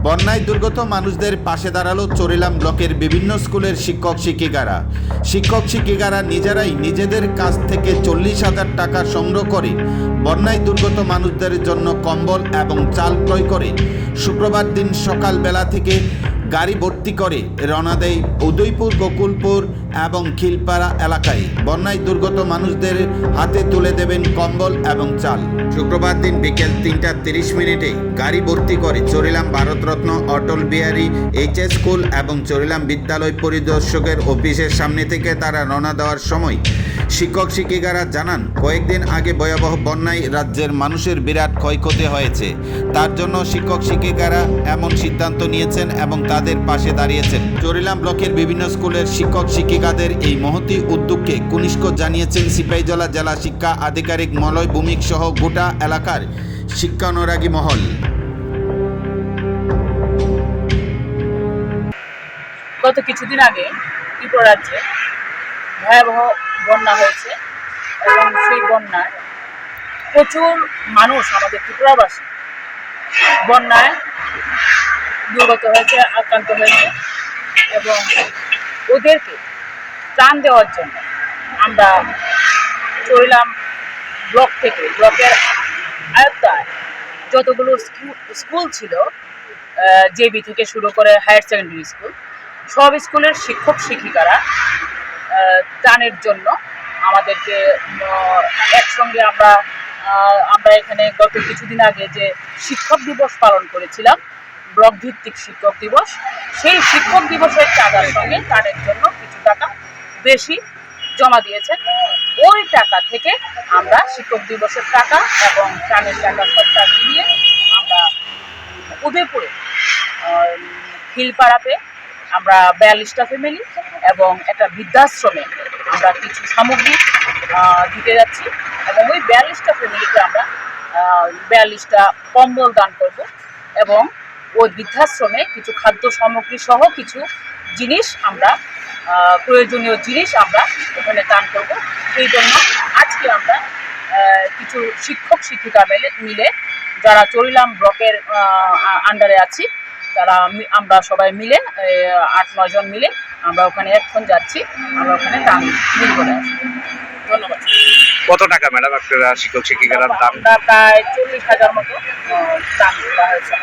বন্যায় দুর্গত মানুষদের পাশে দাঁড়ালো চরিলাম ব্লকের বিভিন্ন স্কুলের শিক্ষক শিক্ষিকারা নিজেরাই নিজেদের কাছ থেকে 40,000 টাকা সংগ্রহ করে বন্যায় দুর্গত মানুষদের জন্য কম্বল এবং চাল ক্রয় করে শুক্রবার দিন সকালবেলা থেকে গাড়ি ভর্তি করে রওনা দেয় উদয়পুর, গোকুলপুর এবং খিলপাড়া এলাকায়। বন্যায় দুর্গত মানুষদের হাতে তুলে দেবেন কম্বল এবং চাল। শুক্রবার দিন বিকেল 3:30 গাড়ি ভর্তি করে চরিলাম ভারতরত্ন অটল বিহারী এইচএস স্কুল এবং চরিলাম বিদ্যালয় পরিদর্শকের অফিসের সামনে থেকে তারা রওনা দেওয়ার সময় শিক্ষিকারা জানান, কয়েকদিন আগে ভয়াবহ বন্যায় রাজ্যের মানুষের বিরাট ক্ষয়ক্ষতি হয়েছে। তার জন্য শিক্ষিকারা এমন সিদ্ধান্ত নিয়েছেন এবং তাদের পাশে দাঁড়িয়েছেন। চরিলাম ব্লকের বিভিন্ন স্কুলের শিক্ষিকাদের এই মহতী উদ্যোগকে কনিষ্ঠ জানিয়েছেন সিপাহীজলা জেলা শিক্ষা আধিকারিক মলয় ভূমিক সহ গোটা এলাকার শিক্ষানুরাগী মহল। গত কিছুদিন আগে ত্রিপুরা রাজ্যে ভয়াবহ বন্যা হয়েছে এবং সেই বন্যায় প্রচুর মানুষ, আমাদের ত্রিপুরাবাসী বন্যায় দুর্গত হয়েছে, আক্রান্ত হয়েছে এবং ওদেরকে ত্রাণ দেওয়ার জন্য আমরা চরিলাম ব্লক থেকে, ব্লকের আয়ত্তায় যতগুলো স্কুল ছিল, জেবি থেকে শুরু করে হায়ার সেকেন্ডারি স্কুল, সব স্কুলের শিক্ষিকারা ত্রাণের জন্য আমাদেরকে একসঙ্গে আমরা এখানে গত কিছুদিন আগে যে শিক্ষক দিবস পালন করেছিলাম, ব্লক ভিত্তিক শিক্ষক দিবস, সেই শিক্ষক দিবসের চাঁদার সঙ্গে ত্রাণের জন্য কিছু টাকা বেশি জমা দিয়েছেন। ওই টাকা থেকে আমরা শিক্ষক দিবসের টাকা এবং ত্রাণের টাকা সবটা মিলিয়ে আমরা উদয়পুরে খিলপাড়াতে আমরা 42টা ফ্যামিলি এবং একটা বৃদ্ধাশ্রমে আমরা কিছু সামগ্রী দিতে যাচ্ছি এবং ওই 42টা ফ্যামিলিকে আমরা 42টা কম্বল দান করব এবং ওই বৃদ্ধাশ্রমে কিছু খাদ্য সামগ্রী সহ কিছু জিনিস আমরা প্রয়োজনীয় জিনিস আমরা ওখানে দান করব। সেই জন্য আজকে আমরা কিছু শিক্ষিকা মিলে যারা চরিলাম ব্লকের আন্ডারে আছি, আমরা সবাই মিলে 8-9 জন মিলে আমরা ওখানে এখন যাচ্ছি, আমরা ওখানে দান মিল করে আসবো। ধন্যবাদ। কত টাকা ম্যাডাম আপনারা শিক্ষিকারা দাম? আমরা প্রায় 40,000 মতো দান করা হয়েছে।